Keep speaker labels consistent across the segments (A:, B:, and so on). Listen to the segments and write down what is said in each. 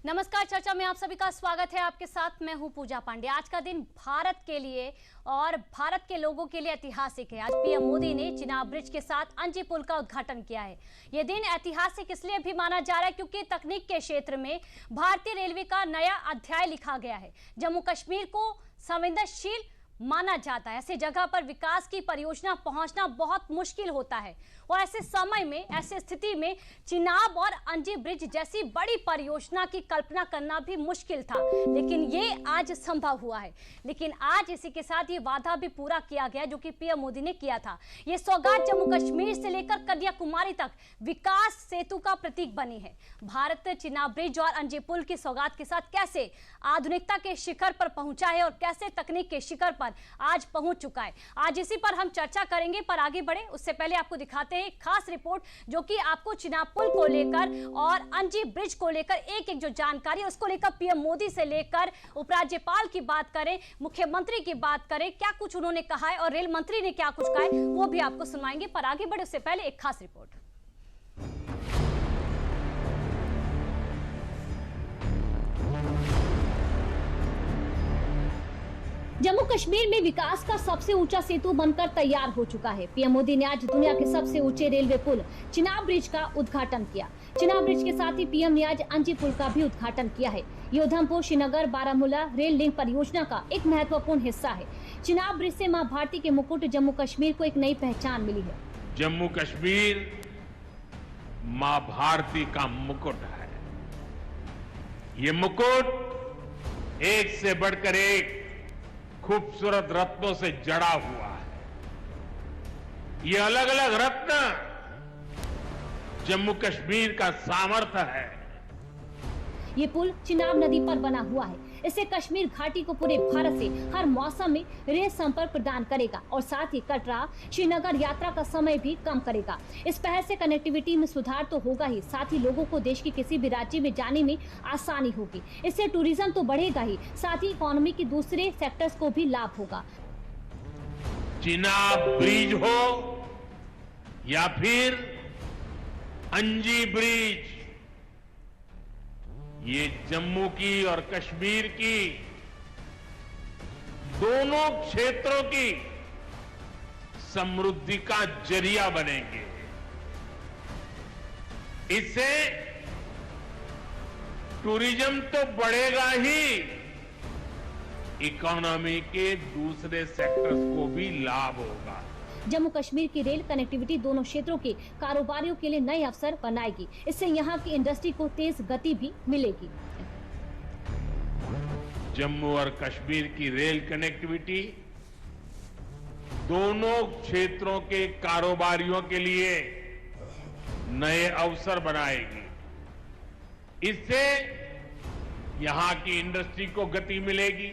A: नमस्कार, चर्चा में आप सभी का स्वागत है। आपके साथ मैं हूं पूजा पांडे। आज का दिन भारत के लिए और भारत के लोगों के लिए ऐतिहासिक है। आज पीएम मोदी ने चिनाब ब्रिज के साथ अंजी पुल का उद्घाटन किया है। यह दिन ऐतिहासिक इसलिए भी माना जा रहा है क्योंकि तकनीक के क्षेत्र में भारतीय रेलवे का नया अध्याय लिखा गया है। जम्मू कश्मीर को संवेदनशील माना जाता है। ऐसी जगह पर विकास की परियोजना पहुंचना बहुत मुश्किल होता है और ऐसे समय में, ऐसे स्थिति में चिनाब और अंजी ब्रिज जैसी बड़ी परियोजना की कल्पना करना भी मुश्किल था, लेकिन ये आज संभव हुआ है। लेकिन आज इसी के साथ ये वादा भी पूरा किया गया जो कि पीएम मोदी ने किया था। ये सौगात जम्मू कश्मीर से लेकर कन्याकुमारी तक विकास सेतु का प्रतीक बनी है। भारत चिनाब ब्रिज और अंजी पुल की सौगात के साथ कैसे आधुनिकता के शिखर पर पहुंचा है और कैसे तकनीक के शिखर पर आज पहुंच चुका है, आज इसी पर हम चर्चा करेंगे। पर आगे बढ़े उससे पहले आपको दिखाते हैं एक खास रिपोर्ट जो कि आपको चिनाब पुल को लेकर और अंजी ब्रिज को लेकर एक एक जो जानकारी है उसको लेकर पीएम मोदी से लेकर उपराज्यपाल की बात करें, मुख्यमंत्री की बात करें, क्या कुछ उन्होंने कहा है और रेल मंत्री ने क्या कुछ कहा है वो भी आपको सुनवाएंगे। पर आगे बढ़े उससे पहले एक खास रिपोर्ट। जम्मू कश्मीर में विकास का सबसे ऊंचा सेतु बनकर तैयार हो चुका है। पीएम मोदी ने आज दुनिया के सबसे ऊंचे रेलवे पुल चिनाब ब्रिज का उद्घाटन किया। चिनाब ब्रिज के साथ ही पीएम ने आज अंजी पुल का भी उद्घाटन किया है। ये उधमपुर, श्रीनगर, बारामूला रेल लिंक परियोजना का एक महत्वपूर्ण हिस्सा है। चिनाब ब्रिज से मां भारती के मुकुट जम्मू कश्मीर को एक नई पहचान मिली है।
B: जम्मू कश्मीर मां भारती का मुकुट है। ये मुकुट एक से बढ़कर एक खूबसूरत रत्नों से जड़ा हुआ है। ये अलग अलग रत्न जम्मू कश्मीर का सामर्थ्य है।
A: ये पुल चिनाब नदी पर बना हुआ है। इससे कश्मीर घाटी को पूरे भारत से हर मौसम में रेल संपर्क प्रदान करेगा और साथ ही कटरा श्रीनगर यात्रा का समय भी कम करेगा। इस पहल से कनेक्टिविटी में सुधार तो होगा ही, साथ ही लोगों को देश के किसी भी राज्य में जाने में आसानी होगी। इससे टूरिज्म तो बढ़ेगा ही, साथ ही इकोनॉमी के दूसरे सेक्टर्स को भी लाभ होगा।
B: चिनाब ब्रिज हो या फिर अंजी ब्रिज, ये जम्मू की और कश्मीर की दोनों क्षेत्रों की समृद्धि का जरिया बनेंगे। इससे टूरिज्म तो बढ़ेगा ही, इकोनॉमी के दूसरे सेक्टर्स को भी लाभ होगा।
A: जम्मू कश्मीर की रेल कनेक्टिविटी दोनों क्षेत्रों के कारोबारियों के लिए नए अवसर बनाएगी। इससे यहाँ की इंडस्ट्री को तेज गति भी मिलेगी।
B: जम्मू और कश्मीर की रेल कनेक्टिविटी दोनों क्षेत्रों के कारोबारियों के लिए नए अवसर बनाएगी। इससे यहाँ की इंडस्ट्री को गति मिलेगी।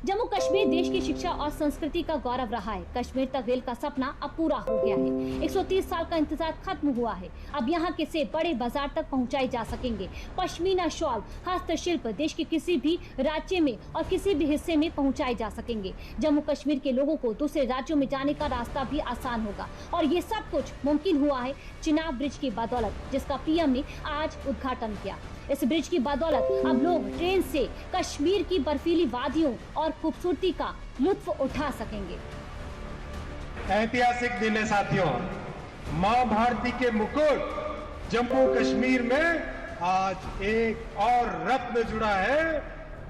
A: जम्मू कश्मीर देश की शिक्षा और संस्कृति का गौरव रहा है। कश्मीर तक रेल का सपना अब पूरा हो गया है। 130 साल का इंतजार खत्म हुआ है। अब यहाँ के सेब बड़े बाजार तक पहुँचाए जा सकेंगे। पश्मीना शॉल, हस्तशिल्प देश के किसी भी राज्य में और किसी भी हिस्से में पहुँचाए जा सकेंगे। जम्मू कश्मीर के लोगों को दूसरे राज्यों में जाने का रास्ता भी आसान होगा और ये सब कुछ मुमकिन हुआ है चिनाब ब्रिज की बदौलत, जिसका पीएम ने आज उद्घाटन किया। इस ब्रिज की बदौलत अब लोग ट्रेन से कश्मीर की बर्फीली वादियों और खूबसूरती का लुत्फ उठा सकेंगे।
C: ऐतिहासिक दिन है साथियों। मां भारती के मुकुट जम्मू कश्मीर में आज एक और रत्न जुड़ा है।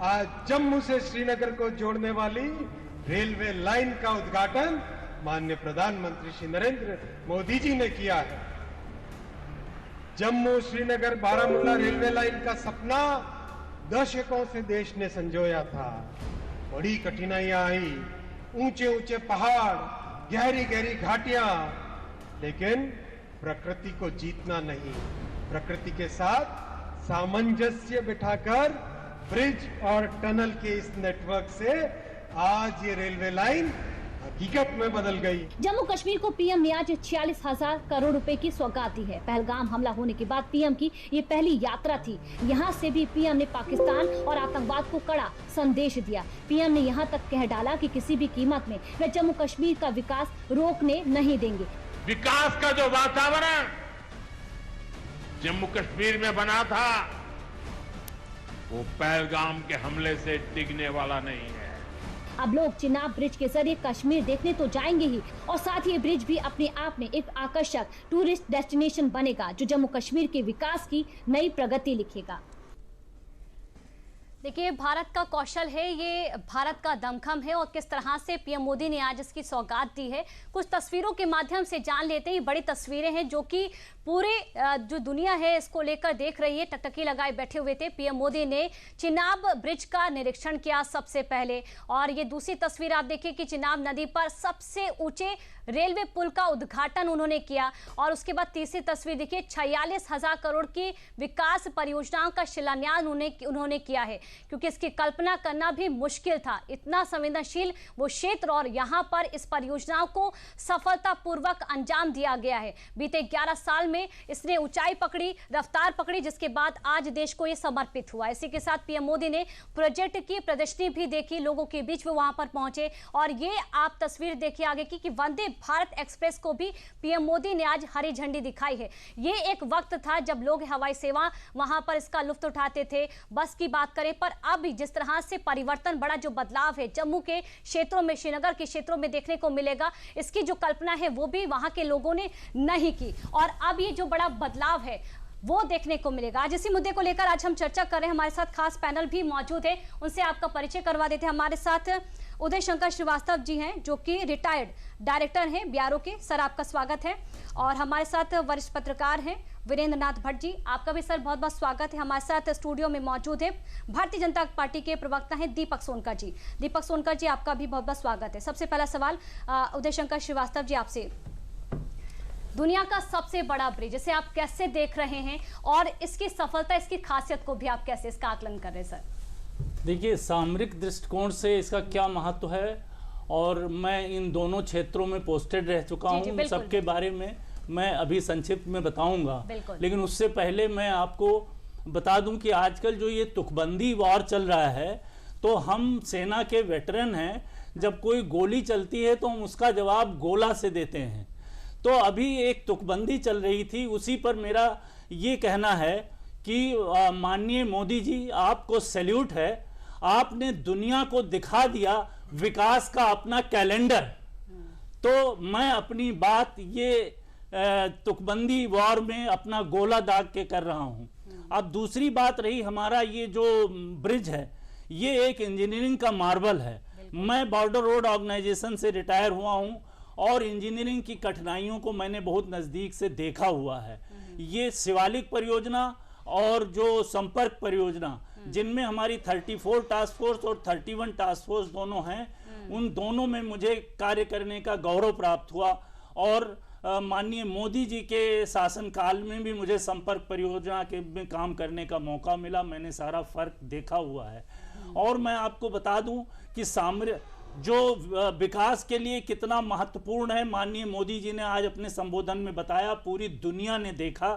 C: आज जम्मू से श्रीनगर को जोड़ने वाली रेलवे लाइन का उद्घाटन माननीय प्रधानमंत्री श्री नरेंद्र मोदी जी ने किया है। जम्मू श्रीनगर बारामूला रेलवे लाइन का सपना दशकों से देश ने संजोया था। बड़ी कठिनाइयां आई, ऊंचे ऊंचे पहाड़, गहरी गहरी घाटियां, लेकिन प्रकृति को जीतना नहीं, प्रकृति के साथ सामंजस्य बिठाकर ब्रिज और टनल के इस नेटवर्क से आज ये रेलवे लाइन हकीकत में बदल गई।
A: जम्मू कश्मीर को पीएम ने आज 46,000 करोड़ रुपए की सौगात दी है। पहलगाम हमला होने के बाद पीएम की ये पहली यात्रा थी। यहाँ से भी पीएम ने पाकिस्तान और आतंकवाद को कड़ा संदेश दिया। पीएम ने यहाँ तक कह डाला कि किसी भी कीमत में वे जम्मू कश्मीर का विकास रोकने नहीं देंगे।
B: विकास का जो वातावरण जम्मू कश्मीर में बना था, वो पहलगाम के हमले से टिकने वाला नहीं है।
A: अब लोग चिनाब ब्रिज के जरिए कश्मीर देखने तो जाएंगे ही, और साथ ही ये ब्रिज भी अपने आप में एक आकर्षक टूरिस्ट डेस्टिनेशन बनेगा जो जम्मू कश्मीर के विकास की नई प्रगति लिखेगा। देखिए, भारत का कौशल है, ये भारत का दमखम है, और किस तरह से पीएम मोदी ने आज इसकी सौगात दी है कुछ तस्वीरों के माध्यम से जान लेते हैं। बड़ी तस्वीरें हैं जो कि पूरे जो दुनिया है इसको लेकर देख रही है, टकटकी लगाए बैठे हुए थे। पीएम मोदी ने चिनाब ब्रिज का निरीक्षण किया सबसे पहले, और ये दूसरी तस्वीर आप देखिए कि चिनाब नदी पर सबसे ऊंचे रेलवे पुल का उद्घाटन उन्होंने किया, और उसके बाद तीसरी तस्वीर देखिए 46,000 करोड़ की विकास परियोजनाओं का शिलान्यास उन्होंने किया है, क्योंकि इसकी कल्पना करना भी मुश्किल था। इतना संवेदनशील वो क्षेत्र, और यहाँ पर इस परियोजनाओं को सफलतापूर्वक अंजाम दिया गया है। बीते 11 साल में इसने ऊंचाई पकड़ी, रफ्तार पकड़ी, जिसके बाद आज देश को ये समर्पित हुआ। इसी के साथ पीएम मोदी ने प्रोजेक्ट की प्रदर्शनी भी देखी, लोगों के बीच में वहां पर पहुंचे, और ये आप तस्वीर देखिए आगे की कि वंदे भारत एक्सप्रेस को भी पीएम मोदी ने आज हरी झंडी दिखाई है। ये एक वक्त था जब लोग हवाई सेवा वहां पर इसका लुत्फ उठाते थे, बस की बात करें, पर अब जिस तरह से परिवर्तन, बड़ा जो बदलाव है जम्मू के क्षेत्रों में, श्रीनगर के क्षेत्रों में देखने को मिलेगा, इसकी जो कल्पना है वो भी वहां के लोगों ने नहीं की, और अब ये जो बड़ा बदलाव है वो देखने को मिलेगा। आज इसी मुद्दे को लेकर आज हम चर्चा कर रहे हैं, हमारे साथ खास पैनल भी मौजूद है, उनसे आपका परिचय करवा देते हैं। हमारे साथ उदय शंकर श्रीवास्तव जी हैं जो कि रिटायर्ड डायरेक्टर हैं बीआरओ के। सर, आपका स्वागत है। और हमारे साथ वरिष्ठ पत्रकार हैं वीरेंद्र नाथ भट्ट जी, आपका भी सर बहुत बहुत स्वागत है। हमारे साथ स्टूडियो में मौजूद है भारतीय जनता पार्टी के प्रवक्ता हैं दीपक सोनकर जी। दीपक सोनकर जी, आपका भी बहुत बहुत स्वागत है। सबसे पहला सवाल उदय शंकर श्रीवास्तव जी आपसे, दुनिया का सबसे बड़ा ब्रिज इसे आप कैसे देख रहे हैं, और इसकी सफलता, इसकी खासियत को भी आप कैसे इसका आकलन कर रहे हैं सर?
D: देखिए, सामरिक दृष्टिकोण से इसका क्या महत्व है, और मैं इन दोनों क्षेत्रों में पोस्टेड रह चुका हूं, सबके बारे में मैं अभी संक्षिप्त में बताऊंगा। लेकिन उससे पहले मैं आपको बता दूं कि आजकल जो ये तुकबंदी वॉर चल रहा है, तो हम सेना के वेटरन हैं, जब कोई गोली चलती है तो हम उसका जवाब गोला से देते हैं। तो अभी एक तुकबंदी चल रही थी, उसी पर मेरा ये कहना है कि माननीय मोदी जी, आपको सैल्यूट है, आपने दुनिया को दिखा दिया विकास का अपना कैलेंडर। तो मैं अपनी बात ये तुकबंदी वॉर में अपना गोला दाग के कर रहा हूं। अब दूसरी बात रही, हमारा ये जो ब्रिज है ये एक इंजीनियरिंग का मार्वल है। मैं बॉर्डर रोड ऑर्गेनाइजेशन से रिटायर हुआ हूं, और इंजीनियरिंग की कठिनाइयों को मैंने बहुत नज़दीक से देखा हुआ है। ये शिवालिक परियोजना और जो संपर्क परियोजना, जिनमें हमारी 34 टास्क फोर्स और 31 टास्क फोर्स दोनों हैं, उन दोनों में मुझे कार्य करने का गौरव प्राप्त हुआ, और माननीय मोदी जी के शासनकाल में भी मुझे संपर्क परियोजना के में काम करने का मौका मिला। मैंने सारा फर्क देखा हुआ है। और मैं आपको बता दूं कि जो विकास के लिए कितना महत्वपूर्ण है, माननीय मोदी जी ने आज अपने संबोधन में बताया, पूरी दुनिया ने देखा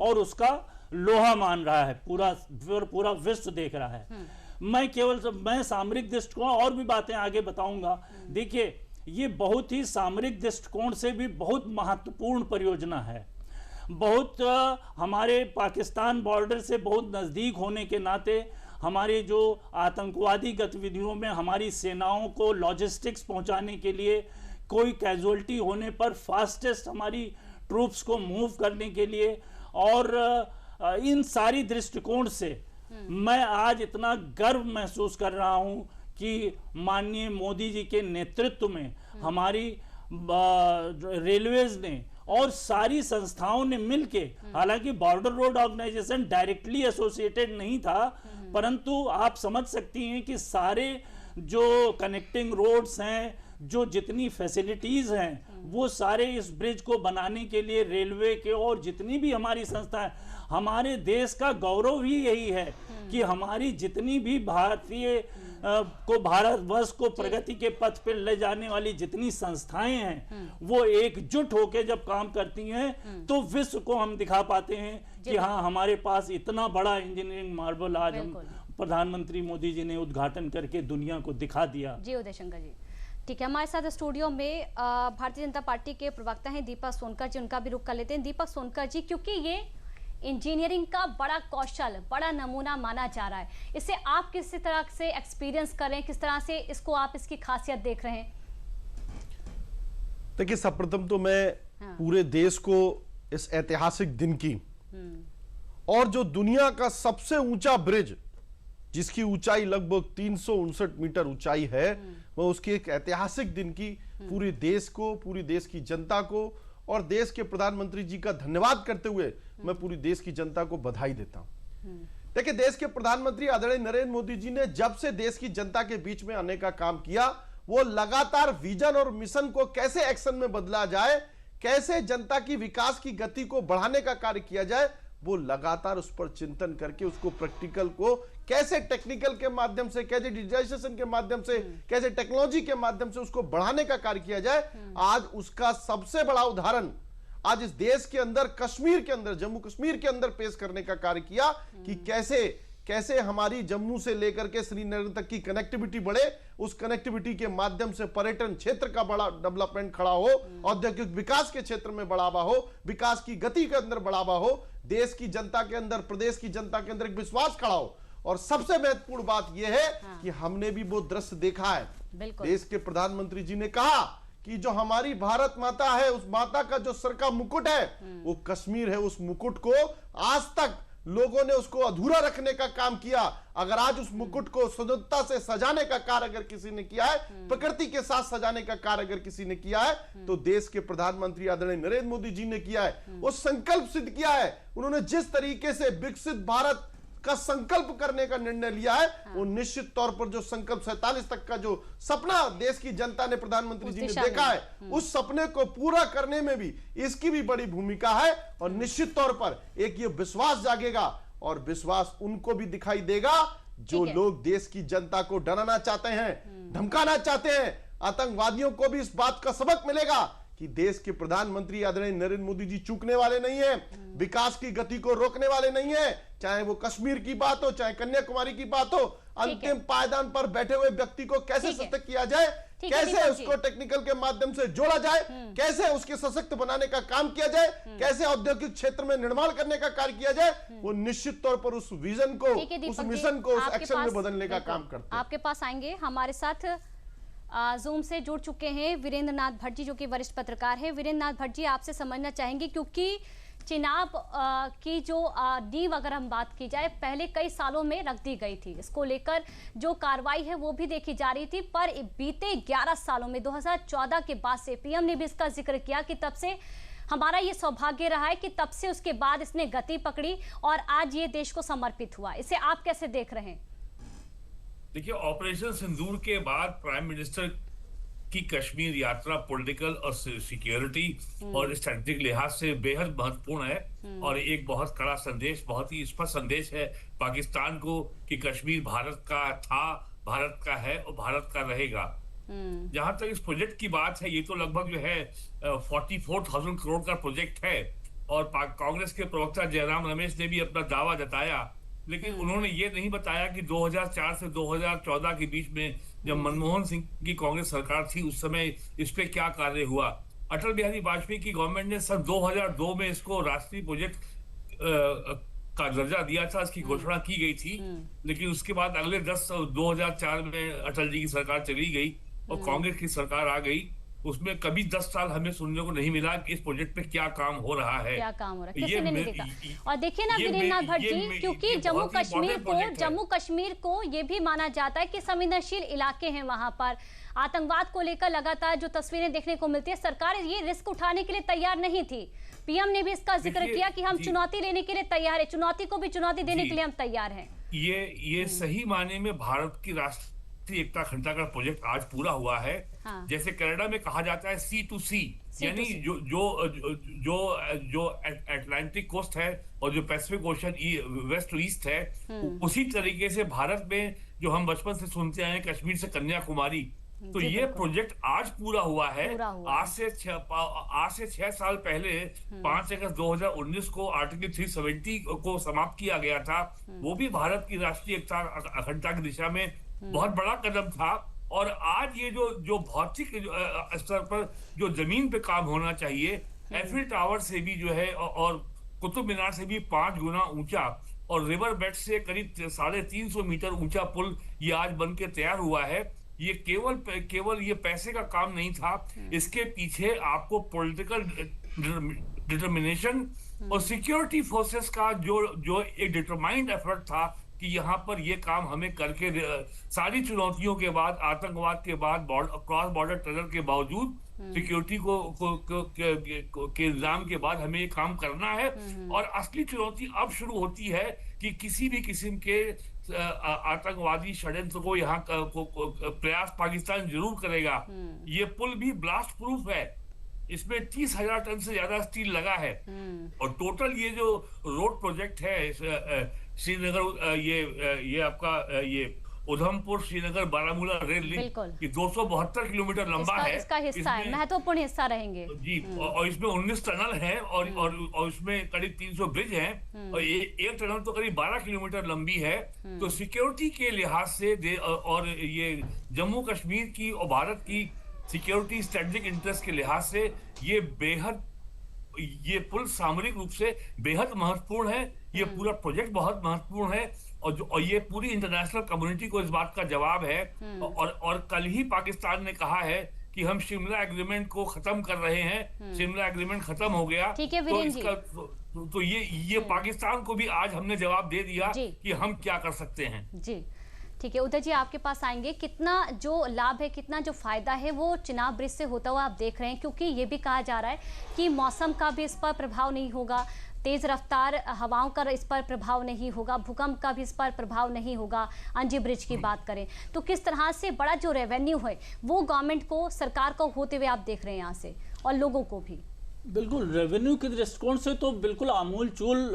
D: और उसका लोहा मान रहा है, पूरा विश्व देख रहा है। मैं सामरिक दृष्टिकोण और भी बातें आगे बताऊंगा। देखिए, ये बहुत ही सामरिक दृष्टिकोण से भी बहुत महत्वपूर्ण परियोजना है। बहुत हमारे पाकिस्तान बॉर्डर से बहुत नज़दीक होने के नाते हमारे जो आतंकवादी गतिविधियों में हमारी सेनाओं को लॉजिस्टिक्स पहुंचाने के लिए, कोई कैजुअल्टी होने पर फास्टेस्ट हमारी ट्रूप्स को मूव करने के लिए, और इन सारी दृष्टिकोण से मैं आज इतना गर्व महसूस कर रहा हूं कि माननीय मोदी जी के नेतृत्व में हमारी रेलवेज ने और सारी संस्थाओं ने मिलके, हालांकि border road organisation directly associated नहीं था, परंतु आप समझ सकती हैं कि सारे जो कनेक्टिंग रोड्स हैं, जो जितनी फैसिलिटीज हैं, वो सारे इस ब्रिज को बनाने के लिए रेलवे के और जितनी भी हमारी संस्थाएं, हमारे देश का गौरव ही यही है कि हमारी जितनी भी भारतवर्ष को प्रगति के पथ पर ले जाने वाली जितनी संस्थाएं हैं, वो एकजुट होकर जब काम करती हैं तो विश्व को हम दिखा पाते हैं कि हाँ, हमारे पास इतना बड़ा इंजीनियरिंग मार्वल आज हम प्रधानमंत्री मोदी जी ने उद्घाटन करके दुनिया को दिखा दिया।
A: जी उदय शंकर जी, ठीक है। हमारे साथ स्टूडियो में भारतीय जनता पार्टी के प्रवक्ता हैं दीपक सोनकर जी, उनका भी रुख कर लेते हैं। दीपक सोनकर जी, क्योंकि ये इंजीनियरिंग का बड़ा कौशल, बड़ा नमूना माना जा रहा है। इसे आप किस तरह से एक्सपीरियंस करें, किस तरह से इसको आप इसकी खासियत देख रहे हैं?
E: देखिए, सर्वप्रथम तो मैं पूरे देश को इस ऐतिहासिक दिन की और जो दुनिया का सबसे ऊंचा ब्रिज, जिसकी ऊंचाई लगभग 359 मीटर ऊंचाई है, मैं उसके एक ऐतिहासिक दिन की पूरे देश को, पूरी देश की जनता को और देश के प्रधानमंत्री जी का धन्यवाद करते हुए मैं पूरी देश की जनता को बधाई देता हूं। देखिए, देश के प्रधानमंत्री आदरणीय नरेंद्र मोदी जी ने जब से देश की जनता के बीच में आने का काम किया, वो लगातार विजन और मिशन को कैसे एक्शन में बदला जाए, कैसे जनता की विकास की गति को बढ़ाने का कार्य किया जाए, वो लगातार उस पर चिंतन करके उसको प्रैक्टिकल को कैसे टेक्निकल के माध्यम से, कैसे डिजिटाइजेशन के माध्यम से, कैसे टेक्नोलॉजी के माध्यम से उसको बढ़ाने का कार्य किया जाए। आज उसका सबसे बड़ा उदाहरण आज इस देश के अंदर, कश्मीर के अंदर, जम्मू कश्मीर के अंदर पेश करने का कार्य किया कि कैसे हमारी जम्मू से लेकर के श्रीनगर तक की कनेक्टिविटी बढ़े, उस कनेक्टिविटी के माध्यम से पर्यटन क्षेत्र का बड़ा डेवलपमेंट खड़ा हो, औद्योगिक विकास के क्षेत्र में बढ़ावा हो, विकास की गति के अंदर बढ़ावा हो, देश की जनता के अंदर, प्रदेश की जनता के अंदर एक विश्वास खड़ा हो। और सबसे महत्वपूर्ण बात यह है कि हमने भी वो दृश्य देखा है। देश के प्रधानमंत्री जी ने कहा कि जो हमारी भारत माता है, उस माता का जो सर का मुकुट है वो कश्मीर है। उस मुकुट को आज तक लोगों ने उसको अधूरा रखने का काम किया। अगर आज उस मुकुट को सुंदरता से सजाने का कार्य अगर किसी ने किया है, प्रकृति के साथ सजाने का कार्य अगर किसी ने किया है, तो देश के प्रधानमंत्री आदरणीय नरेंद्र मोदी जी ने किया है। वो संकल्प सिद्ध किया है। उन्होंने जिस तरीके से विकसित भारत का संकल्प करने का निर्णय लिया है, वो निश्चित तौर पर जो संकल्प 47 तक का जो सपना देश की जनता ने, प्रधानमंत्री जी ने देखा है, उस सपने को पूरा करने में भी इसकी भी बड़ी भूमिका है। और निश्चित तौर पर एक ये विश्वास जागेगा, और विश्वास उनको भी दिखाई देगा जो लोग देश की जनता को डराना चाहते हैं, धमकाना चाहते हैं। आतंकवादियों को भी इस बात का सबक मिलेगा कि देश के प्रधानमंत्री आदरणीय नरेंद्र मोदी जी चूकने वाले नहीं है, विकास की गति को रोकने वाले नहीं है। चाहे वो कश्मीर की बात हो, चाहे कन्याकुमारी की बात हो, अंतिम पायदान पर बैठे हुए व्यक्ति को कैसे सशक्त किया जाए, कैसे उसको टेक्निकल के माध्यम से जोड़ा जाए, कैसे उसके सशक्त बनाने का काम किया जाए, कैसे औद्योगिक क्षेत्र में निर्माण करने का कार्य किया जाए, वो निश्चित तौर पर उस विजन को, उस मिशन को उस एक्शन में बदलने का काम करते हैं।
A: आपके पास आएंगे, हमारे साथ जूम से जुड़ चुके हैं वीरेंद्र नाथ भट्ट जी, जो कि वरिष्ठ पत्रकार हैं। वीरेंद्र नाथ भट्ट जी, आपसे समझना चाहेंगे, क्योंकि चिनाब की जो नींव अगर हम बात की जाए, पहले कई सालों में रख दी गई थी। इसको लेकर जो कार्रवाई है वो भी देखी जा रही थी, पर बीते 11 सालों में 2014 के बाद से पीएम ने भी इसका जिक्र किया कि तब से हमारा ये सौभाग्य रहा है कि तब से उसके बाद इसने गति पकड़ी और आज ये देश को समर्पित हुआ। इसे आप कैसे देख रहे हैं?
B: देखिए, ऑपरेशन सिंदूर के बाद प्राइम मिनिस्टर की कश्मीर यात्रा पॉलिटिकल और सिक्योरिटी और स्ट्रेटेजिक लिहाज से बेहद महत्वपूर्ण है और एक बहुत कड़ा संदेश, बहुत ही स्पष्ट संदेश है पाकिस्तान को कि कश्मीर भारत का था, भारत का है और भारत का रहेगा। जहां तक इस प्रोजेक्ट की बात है, ये तो लगभग जो है 44,000 करोड़ का प्रोजेक्ट है और कांग्रेस के प्रवक्ता जयराम रमेश ने भी अपना दावा जताया, लेकिन उन्होंने ये नहीं बताया कि 2004 से 2014 के बीच में जब मनमोहन सिंह की कांग्रेस सरकार थी, उस समय इस पे क्या कार्य हुआ। अटल बिहारी वाजपेयी की गवर्नमेंट ने सन 2002 में इसको राष्ट्रीय प्रोजेक्ट का दर्जा दिया था, इसकी घोषणा की गई थी, लेकिन उसके बाद अगले 2004 में अटल जी की सरकार चली गई और कांग्रेस की सरकार आ गई। उसमें कभी 10 साल हमें सुनने को नहीं मिला कि इस प्रोजेक्ट पे क्या काम हो रहा है,
A: क्या काम हो रहा है, किसी ने नहीं देखा। और देखिए ना वीरेंद्र नाथ भट्ट जी, क्योंकि जम्मू कश्मीर को ये भी माना जाता है कि संवेदनशील इलाके हैं, वहां पर आतंकवाद को लेकर लगातार जो तस्वीरें देखने को मिलती है, सरकार ये रिस्क उठाने के लिए तैयार नहीं थी। पीएम ने भी इसका जिक्र किया कि हम चुनौती लेने के लिए तैयार है, चुनौती को भी चुनौती देने के लिए हम तैयार हैं।
B: ये सही माने में भारत की राष्ट्रीय एकता अखंडता का प्रोजेक्ट आज पूरा हुआ है। हाँ। जैसे कनाडा में कहा जाता है C2C, यानी जो अटलांटिक कोस्ट है और जो Pacific ocean west to east है, उसी तरीके से भारत में जो हम बचपन से सुनते आए कश्मीर से कन्याकुमारी, तो ये प्रोजेक्ट आज पूरा हुआ है। आज से 6 साल पहले 5 अगस्त 2019 को आर्टिकल 370 को समाप्त किया गया था। वो भी भारत की राष्ट्रीय एकता अखंडता की दिशा में बहुत बड़ा कदम था। और आज ये जो भौतिक स्तर पर जो जमीन पे काम होना चाहिए, एफिल टावर से भी जो है और कुतुब मीनार से भी 5 गुना ऊंचा और रिवर बेड से करीब 350 मीटर ऊंचा पुल ये आज बन के तैयार हुआ है। ये केवल ये पैसे का काम नहीं था, इसके पीछे आपको पॉलिटिकल डिटर्मिनेशन और सिक्योरिटी फोर्सेस का जो एक डिटरमाइंड एफर्ट था कि यहाँ पर ये काम हमें करके सारी चुनौतियों के बाद, आतंकवाद के बाद, क्रॉस बॉर्डर टेरर के बावजूद, सिक्योरिटी के इंतजाम के बाद हमें ये काम करना है। और असली चुनौती अब शुरू होती है कि किसी भी किस्म के आतंकवादी षड्यंत्र को यहाँ प्रयास पाकिस्तान जरूर करेगा। ये पुल भी ब्लास्ट प्रूफ है, इसमें 30,000 टन से ज्यादा स्टील लगा है और टोटल ये जो रोड प्रोजेक्ट है श्रीनगर, ये आपका ये उधमपुर श्रीनगर बारामूला रेल लिंक, ये 272 किलोमीटर लंबा है।
A: इसका हिस्सा है, महत्वपूर्ण हिस्सा रहेंगे
B: जी। और इसमें 19 टनल हैं और इसमें करीब 300 ब्रिज हैं और एक टनल तो करीब 12 किलोमीटर लंबी है। तो सिक्योरिटी के लिहाज से और ये जम्मू कश्मीर की और भारत की सिक्योरिटी स्ट्रेटेजिक इंटरेस्ट के लिहाज से ये पुल सामरिक रूप से बेहद महत्वपूर्ण है। ये पूरा प्रोजेक्ट बहुत महत्वपूर्ण है और ये पूरी इंटरनेशनल कम्युनिटी को इस बात का जवाब है। और कल ही पाकिस्तान ने कहा है कि हम शिमला एग्रीमेंट को खत्म कर रहे हैं। शिमला एग्रीमेंट खत्म हो गया, तो इसका तो ये पाकिस्तान को भी आज हमने जवाब दे दिया कि हम क्या कर सकते हैं।
A: जी ठीक है, उदय जी आपके पास आएंगे। कितना जो लाभ है, कितना जो फायदा है वो चिनाब ब्रिज से होता हुआ आप देख रहे हैं, क्योंकि ये भी कहा जा रहा है कि मौसम का भी इस पर प्रभाव नहीं होगा, तेज रफ्तार हवाओं का इस पर प्रभाव नहीं होगा, भूकंप का भी इस पर प्रभाव नहीं होगा। अंजी ब्रिज की बात करें तो किस तरह से बड़ा जो रेवेन्यू है वो गवर्नमेंट को, सरकार को होते हुए आप देख रहे हैं यहाँ से, और लोगों को भी।
D: बिल्कुल, रेवेन्यू के दृष्टिकोण से तो बिल्कुल आमूलचूल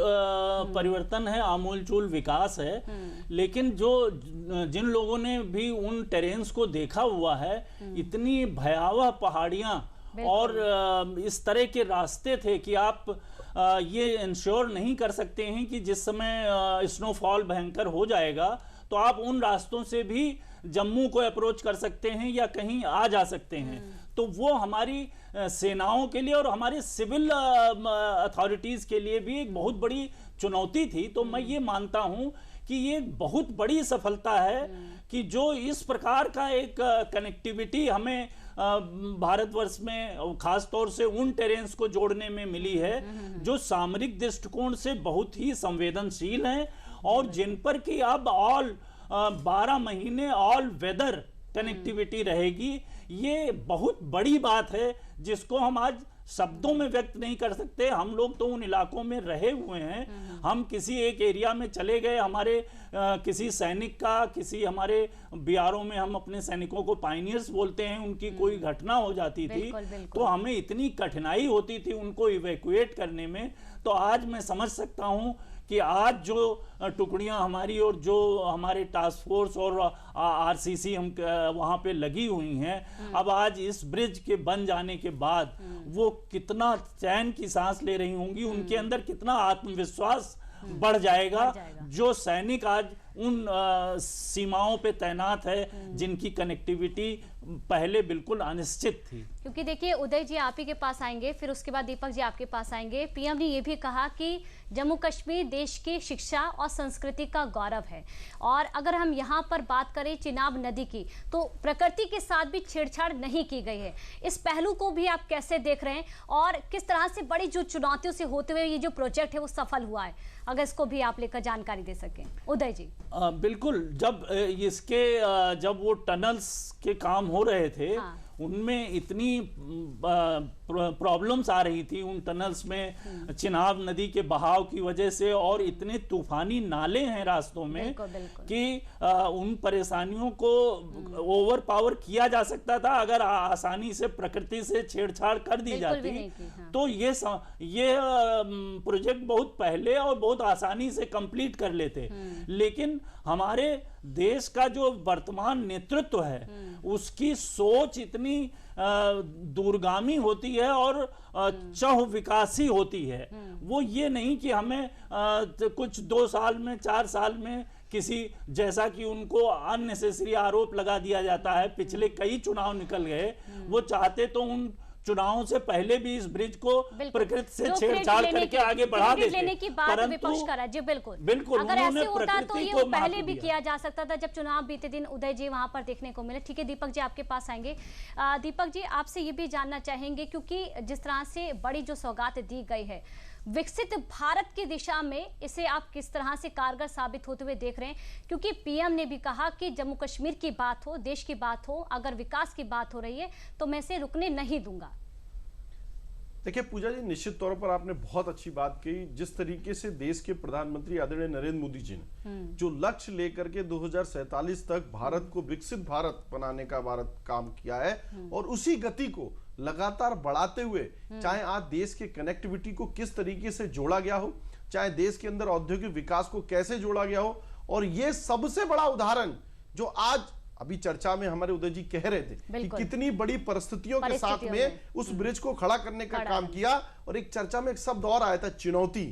D: परिवर्तन है, आमूलचूल विकास है। लेकिन जिन लोगों ने भी उन टेरेन्स को देखा हुआ है, इतनी भयावह पहाड़ियां और इस तरह के रास्ते थे कि आप ये इंश्योर नहीं कर सकते हैं कि जिस समय स्नोफॉल भयंकर हो जाएगा तो आप उन रास्तों से भी जम्मू को अप्रोच कर सकते हैं या कहीं आ जा सकते हैं। तो वो हमारी सेनाओं के लिए और हमारे सिविल अथॉरिटीज के लिए भी एक बहुत बड़ी चुनौती थी। तो मैं ये मानता हूं कि ये बहुत बड़ी सफलता है कि जो इस प्रकार का एक कनेक्टिविटी हमें भारतवर्ष में खास तौर से उन टेरेन्स को जोड़ने में मिली है जो सामरिक दृष्टिकोण से बहुत ही संवेदनशील हैं और जिन पर कि अब 12 महीने ऑल वेदर कनेक्टिविटी रहेगी। ये बहुत बड़ी बात है जिसको हम आज शब्दों में व्यक्त नहीं कर सकते। हम लोग तो उन इलाकों में रहे हुए हैं, हम किसी एक एरिया में चले गए, हमारे किसी सैनिक का, किसी हमारे बिहारों में हम अपने सैनिकों को पायनियर्स बोलते हैं, उनकी कोई घटना हो जाती थी तो हमें इतनी कठिनाई होती थी उनको इवैक्यूएट करने में। तो आज मैं समझ सकता हूं कि आज जो टुकड़ियां हमारी और जो हमारे टास्क फोर्स और आरसीसी हम वहां पे लगी हुई हैं, अब आज इस ब्रिज के बन जाने के बाद वो कितना चैन की सांस ले रही होंगी, उनके अंदर कितना आत्मविश्वास बढ़ जाएगा। जो सैनिक आज उन सीमाओं पे तैनात है जिनकी कनेक्टिविटी पहले बिल्कुल अनिश्चित थी।
A: क्योंकि देखिए उदय जी आप ही के पास आएंगे, फिर उसके बाद दीपक जी आपके पास आएंगे। पीएम ने ये भी कहा कि जम्मू कश्मीर देश की शिक्षा और संस्कृति का गौरव है, और अगर हम यहाँ पर बात करें चिनाब नदी की तो प्रकृति के साथ भी छेड़छाड़ नहीं की गई है। इस पहलू को भी आप कैसे देख रहे हैं और किस तरह से बड़ी जो चुनौतियों से होते हुए ये जो प्रोजेक्ट है वो सफल हुआ है, अगर इसको भी आप लेकर जानकारी दे सकें उदय जी।
D: बिल्कुल, जब वो टनल्स के काम हो रहे थे उनमें इतनी प्रॉब्लम्स आ रही थी उन टनल्स में चिनाब नदी के बहाव की वजह से, और इतने तूफानी नाले हैं रास्तों में कि उन परेशानियों को ओवर पावर किया जा सकता था अगर आसानी से प्रकृति से छेड़छाड़ कर दी जाती। तो ये प्रोजेक्ट बहुत पहले और बहुत आसानी से कंप्लीट कर लेते। लेकिन हमारे देश का जो वर्तमान नेतृत्व है उसकी सोच इतनी दूरगामी होती है और चहुँ विकासी होती है। वो ये नहीं कि हमें कुछ 2 साल में 4 साल में किसी, जैसा कि उनको अननेसेसरी आरोप लगा दिया जाता है, पिछले कई चुनाव निकल गए, वो चाहते तो उन चुनाव से पहले भी इस ब्रिज को प्रकृति से छेड़छाड़ करके आगे बढ़ा देते।
A: लेने की बात विपक्ष कर रहा है जी, बिल्कुल अगर ऐसे होता तो ये पहले भी किया जा सकता था, जब चुनाव बीते दिन उदय जी वहां पर देखने को मिले। ठीक है दीपक जी, आपके पास आएंगे। दीपक जी, आपसे ये भी जानना चाहेंगे, क्योंकि जिस तरह से बड़ी जो सौगात दी गई है विकसित भारत की दिशा में, इसे आप किस तरह से कारगर साबित होते हुए देख रहे हैं? क्योंकि पीएम ने भी कहा कि जम्मू कश्मीर की बात हो, देश की बात हो, अगर विकास की बात हो रही है तो मैं इसे रुकने नहीं दूंगा।
E: देखिए पूजा जी, निश्चित तौर पर आपने बहुत अच्छी बात कही। जिस तरीके से देश के प्रधानमंत्री आदरणीय नरेंद्र मोदी जी ने जो लक्ष्य लेकर के 2047 तक भारत को विकसित भारत बनाने का काम किया है, और उसी गति को लगातार बढ़ाते हुए, चाहे आज देश के कनेक्टिविटी को किस तरीके से जोड़ा गया हो, चाहे देश के अंदर औद्योगिक विकास को कैसे जोड़ा गया हो, और ये सबसे बड़ा उदाहरण जो आज अभी चर्चा में हमारे उदय जी कह रहे थे कि कितनी बड़ी परिस्थितियों के साथ में उस ब्रिज को खड़ा करने का काम किया। और एक चर्चा में एक शब्द और आया था, चुनौती।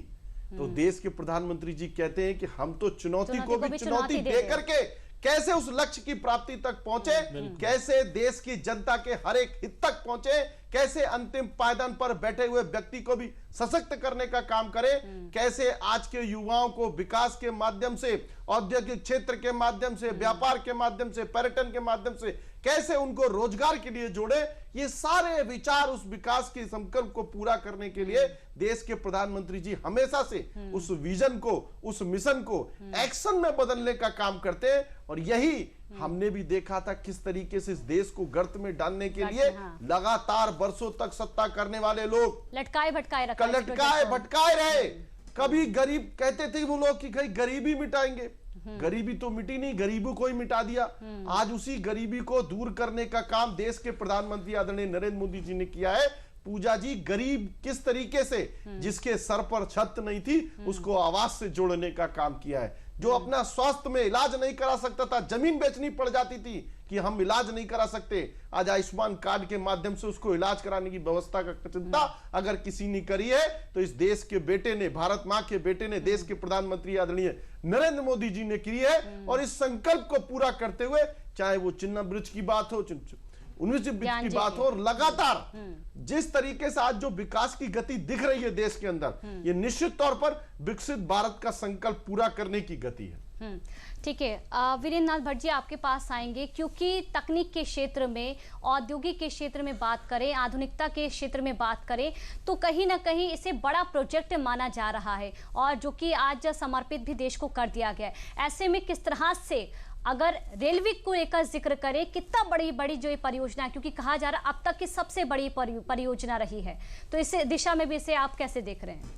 E: तो देश के प्रधानमंत्री जी कहते हैं कि हम तो चुनौती को भी चुनौती दे करके कैसे उस लक्ष्य की प्राप्ति तक पहुंचे, कैसे देश की जनता के हर एक हित तक पहुंचे, कैसे अंतिम पायदान पर बैठे हुए व्यक्ति को भी सशक्त करने का काम करे, कैसे आज के युवाओं को विकास के माध्यम से, औद्योगिक क्षेत्र के माध्यम से, व्यापार के माध्यम से, पर्यटन के माध्यम से कैसे उनको रोजगार के लिए जोड़े। ये सारे विचार उस विकास के संकल्प को पूरा करने के लिए देश के प्रधानमंत्री जी हमेशा से उस विजन को, उस मिशन को एक्शन में बदलने का काम करते हैं। और यही हमने भी देखा था किस तरीके से इस देश को गर्त में डालने के लिए लगातार वर्षों तक सत्ता करने वाले लोग लटकाए भटकाए रहे। कभी गरीब कहते थे वो लोग कि कहीं गरीबी मिटाएंगे, गरीबी तो मिटी नहीं, गरीबी को ही मिटा दिया। आज उसी गरीबी को दूर करने का काम देश के प्रधानमंत्री आदरणीय नरेंद्र मोदी जी ने किया है। पूजा जी, गरीब किस तरीके से, जिसके सर पर छत नहीं थी उसको आवाज से जोड़ने का काम किया है। जो अपना स्वास्थ्य में इलाज नहीं करा सकता था, जमीन बेचनी पड़ जाती थी कि हम इलाज नहीं करा सकते, आज आयुष्मान कार्ड के माध्यम से उसको इलाज कराने की व्यवस्था का चिंता अगर किसी ने करी है तो इस देश के बेटे ने, भारत मां के बेटे ने, देश के प्रधानमंत्री आदरणीय नरेंद्र मोदी जी ने की है। और इस संकल्प को पूरा करते हुए, चाहे वो चिन्ना ब्रिज की बात हो, 19 ब्रिज की बात हो, और लगातार जिस तरीके से आज जो विकास की गति दिख रही है देश के अंदर, ये निश्चित तौर पर विकसित भारत का संकल्प पूरा करने की गति है।
A: ठीक है, वीरेंद्र नाथ भट्ट जी आपके पास आएंगे, क्योंकि तकनीक के क्षेत्र में, औद्योगिक के क्षेत्र में बात करें, आधुनिकता के क्षेत्र में बात करें, तो कहीं ना कहीं इसे बड़ा प्रोजेक्ट माना जा रहा है, और जो कि आज समर्पित भी देश को कर दिया गया है। ऐसे में किस तरह से, अगर रेलवे को लेकर जिक्र करें, कितना बड़ी जो ये परियोजना है, क्योंकि कहा जा रहा है अब तक की सबसे बड़ी परियोजना रही है, तो इस दिशा में भी इसे आप कैसे देख रहे हैं?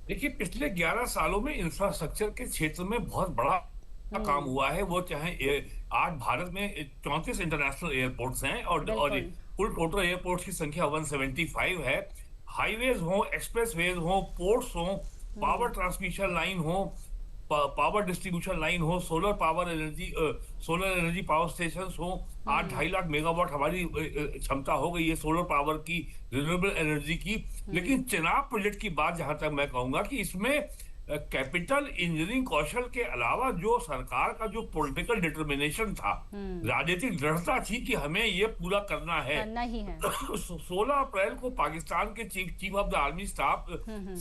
B: देखिए, पिछले 11 सालों में इंफ्रास्ट्रक्चर के क्षेत्र में बहुत बड़ा काम हुआ है। वो चाहे आज भारत में 34 इंटरनेशनल एयरपोर्ट्स हैं, और कुल टोटल एयरपोर्ट्स की संख्या 175 है। हाईवेज हो, एक्सप्रेसवेज हो, पोर्ट्स हो, पावर ट्रांसमिशन लाइन हो, पावर डिस्ट्रीब्यूशन लाइन हो, सोलर एनर्जी पावर स्टेशन हो। आज 2.5 लाख मेगावाट हमारी क्षमता हो गई है सोलर पावर की, रिन्यूएबल एनर्जी की। लेकिन चेनाब प्रोजेक्ट की बात जहां तक मैं कहूंगा कि इसमें कैपिटल इंजीनियरिंग कौशल के अलावा जो सरकार का जो पॉलिटिकल डिटर्मिनेशन था, राजनीतिक दृढ़ता थी कि हमें ये पूरा करना है। 16 अप्रैल को पाकिस्तान के chief of the army staff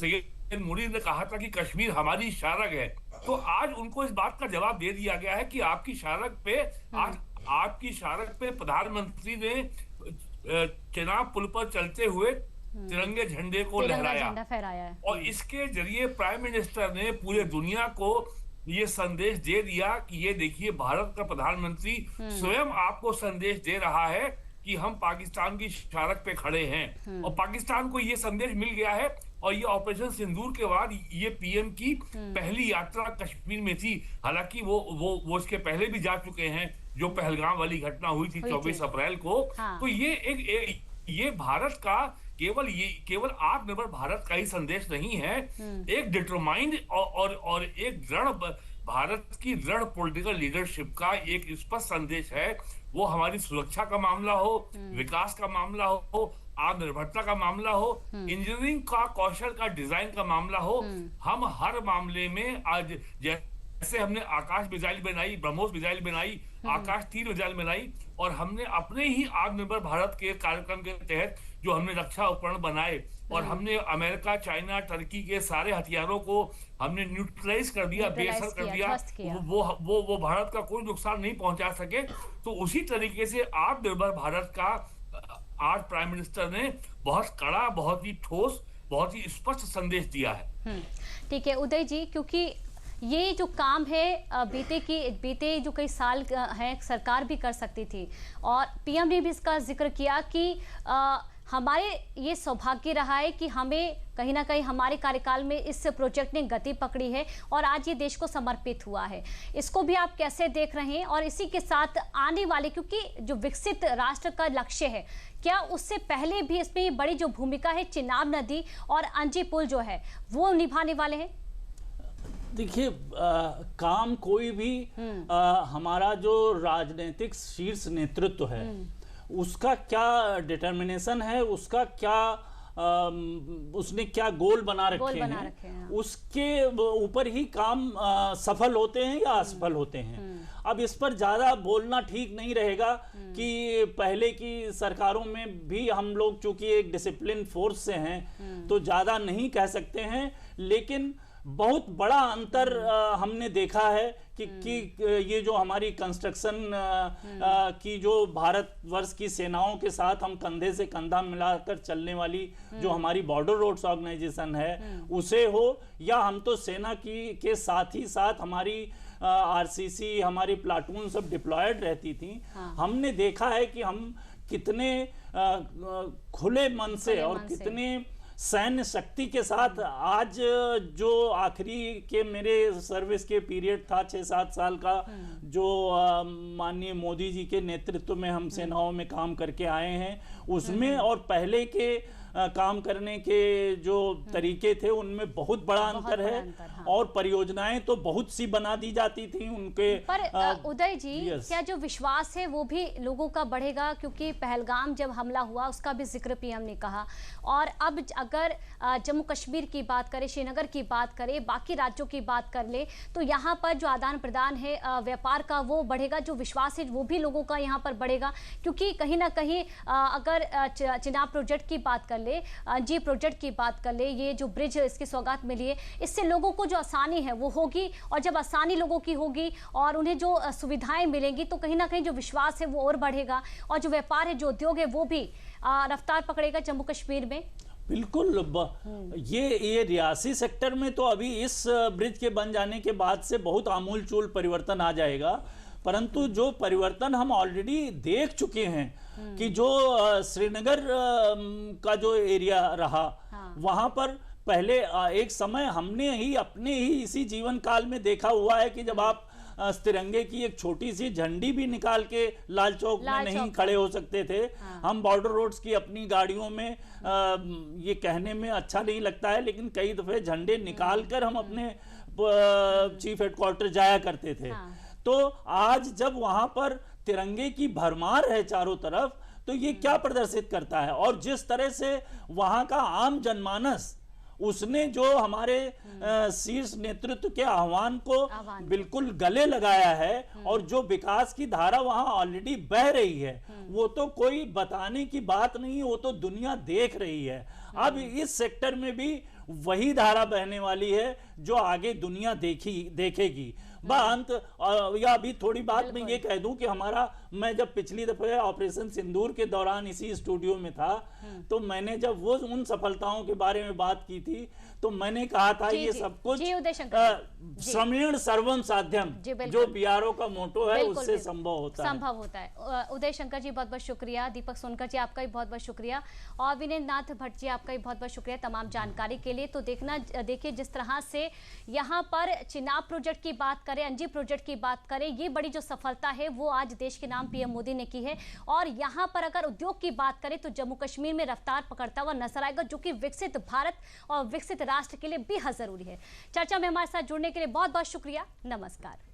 B: Syed Munir ने कहा था कि कश्मीर हमारी शारग है। तो आज उनको इस बात का जवाब दे दिया गया है कि आपकी शारग पे, आज आपकी शारग पे प्रधानमंत्री ने चेनाब पुल पर चलते हुए तिरंगे झंडे को लहराया, और इसके जरिए प्राइम मिनिस्टर ने पूरे दुनिया को ये संदेश दे दिया कि ये देखिए, भारत का प्रधानमंत्री स्वयं आपको संदेश दे रहा है कि हम पाकिस्तान की शारग पे खड़े हैं। और पाकिस्तान को ये संदेश मिल गया है। और ये ऑपरेशन सिंदूर के बाद ये पीएम की पहली यात्रा कश्मीर में थी। हालांकि वो इसके पहले भी जा चुके हैं, जो पहलगाम वाली घटना हुई थी 24 अप्रैल को। तो ये भारत का केवल आत्मनिर्भर भारत का ही संदेश नहीं है, एक डिटरमाइंड और एक दृढ़ भारत की दृढ़ पॉलिटिकल लीडरशिप का एक स्पष्ट संदेश है। वो हमारी सुरक्षा का मामला हो, विकास का मामला हो, आत्मनिर्भरता का मामला हो, इंजीनियरिंग का कौशल का डिजाइन का मामला हो, हम हर मामले में आज जैसे हमने आकाश मिसाइल बनाई, ब्रह्मोस मिसाइल बनाई, आकाश तीर मिसाइल बनाई, और हमने अपने ही आत्मनिर्भर भारत के कार्यक्रम के तहत जो हमने रक्षा उपकरण बनाए और हमने अमेरिका, चाइना, टर्की के सारे हथियारों को हमने न्यूट्रलाइज कर दिया, बेअसर कर दिया, वो भारत का कोई नुकसान नहीं पहुंचा सके। तो उसी तरीके से आत्मनिर्भर भारत का आज प्राइम मिनिस्टर ने बहुत कड़ा, बहुत ही ठोस, बहुत ही स्पष्ट संदेश दिया है।
A: ठीक है उदय जी, क्योंकि ये जो काम है बीते जो कई साल है सरकार भी कर सकती थी, और पीएम ने भी इसका जिक्र किया कि हमारे ये सौभाग्य रहा है कि हमें कहीं ना कहीं हमारे कार्यकाल में इस प्रोजेक्ट ने गति पकड़ी है और आज ये देश को समर्पित हुआ है। इसको भी आप कैसे देख रहे हैं? और इसी के साथ आने वाले, क्योंकि जो विकसित राष्ट्र का लक्ष्य है, क्या उससे पहले भी इसमें बड़ी जो भूमिका है चिनाब नदी और अंजी पुल जो है वो निभाने वाले हैं?
D: देखिए, काम कोई भी हमारा जो राजनीतिक शीर्ष नेतृत्व है उसका क्या डिटर्मिनेशन है, उसका क्या उसने क्या गोल बना रखे हैं, उसके ऊपर ही काम सफल होते हैं या असफल होते हैं। अब इस पर ज्यादा बोलना ठीक नहीं रहेगा कि पहले की सरकारों में भी हम लोग चूंकि एक डिसिप्लिन फोर्स से हैं तो ज्यादा नहीं कह सकते हैं, लेकिन बहुत बड़ा अंतर हमने देखा है कि ये जो हमारी कंस्ट्रक्शन की जो भारतवर्ष की सेनाओं के साथ हम कंधे से कंधा मिलाकर चलने वाली जो हमारी बॉर्डर रोड्स ऑर्गेनाइजेशन है उसे हो, या हम तो सेना की के साथ ही साथ हमारी आरसीसी, हमारी प्लाटून सब डिप्लॉयड रहती थी। हमने देखा है कि हम कितने खुले मन से और कितने सैन्य शक्ति के साथ आज जो आखिरी के मेरे सर्विस के पीरियड था 6-7 साल का, जो माननीय मोदी जी के नेतृत्व में हम सेनाओं में काम करके आए हैं, उसमें और पहले के काम करने के जो तरीके थे उनमें बहुत बड़ा अंतर है। हाँ। और परियोजनाएं तो बहुत सी बना दी जाती थी उनके
A: पर उदय जी, क्या जो विश्वास है वो भी लोगों का बढ़ेगा? क्योंकि पहलगाम जब हमला हुआ उसका भी जिक्र पीएम ने कहा, और अब अगर जम्मू कश्मीर की बात करें, श्रीनगर की बात करें, बाकी राज्यों की बात कर ले, तो यहाँ पर जो आदान प्रदान है व्यापार का वो बढ़ेगा, जो विश्वास है वो भी लोगों का यहाँ पर बढ़ेगा। क्योंकि कहीं ना कहीं अगर चिनाब प्रोजेक्ट की बात कर ले, जी प्रोजेक्ट की बात कर ले, ये जो ब्रिज इसकी सौगात मिली है, इससे लोगों को जो आसानी है वो होगी, और जब आसानी लोगों की होगी और उन्हें जो सुविधाएं मिलेंगी तो कहीं ना कहीं जो विश्वास है वो और बढ़ेगा, और जो व्यापार है, जो उद्योग है, वो भी रफ्तार पकड़ेगा जम्मू कश्मीर में।
D: बिल्कुल, ये रियासी सेक्टर में तो अभी इस ब्रिज के बन जाने के बाद से बहुत आमूल चूल परिवर्तन आ जाएगा, परंतु जो परिवर्तन हम ऑलरेडी देख चुके हैं कि जो श्रीनगर का जो एरिया रहा, वहां पर पहले एक समय हमने ही अपने ही इसी जीवन काल में देखा हुआ है कि जब आप तिरंगे की एक छोटी सी झंडी भी निकाल के लाल चौक में नहीं खड़े हो सकते थे। हम बॉर्डर रोड्स की अपनी गाड़ियों में ये कहने में अच्छा नहीं लगता है, लेकिन कई दफे झंडे निकाल कर हम अपने चीफ हेडक्वार्टर जाया करते थे। तो आज जब वहां पर तिरंगे की भरमार है चारों तरफ, तो ये क्या प्रदर्शित करता है? और जिस तरह से वहां का आम जनमानस उसने जो हमारे शीर्ष नेतृत्व के आह्वान को बिल्कुल गले लगाया है, और जो विकास की धारा वहां ऑलरेडी बह रही है, वो तो कोई बताने की बात नहीं, वो तो दुनिया देख रही है। अब इस सेक्टर में भी वही धारा बहने वाली है जो आगे दुनिया देखेगी। अंत या अभी थोड़ी बात मैं ये कह दूं कि मैं जब पिछली दफे ऑपरेशन सिंदूर के दौरान इसी स्टूडियो में था, तो मैंने जब उन सफलताओं के बारे में बात की थी, तो मैंने कहा था ये सब कुछ श्रमेण सर्वम साध्यम, जो बीआरओ का मोटो है, उससे संभव होता है।
A: उदय शंकर जी बहुत बहुत शुक्रिया, दीपक सोनकर जी आपका भी बहुत बहुत शुक्रिया, और विनय नाथ भट्ट जी आपका भी बहुत बहुत शुक्रिया तमाम जानकारी के लिए। तो देखिए जिस तरह से यहाँ पर चिनाब प्रोजेक्ट की बात करें, अंजी प्रोजेक्ट की बात करें, ये बड़ी जो सफलता है वो आज देश के नाम पीएम मोदी ने की है। और यहाँ पर अगर उद्योग की बात करें तो जम्मू कश्मीर में रफ्तार पकड़ता हुआ नजर आएगा, जो कि विकसित भारत और विकसित राष्ट्र के लिए बेहद जरूरी है। चर्चा में हमारे साथ जुड़ने के लिए बहुत बहुत शुक्रिया। नमस्कार।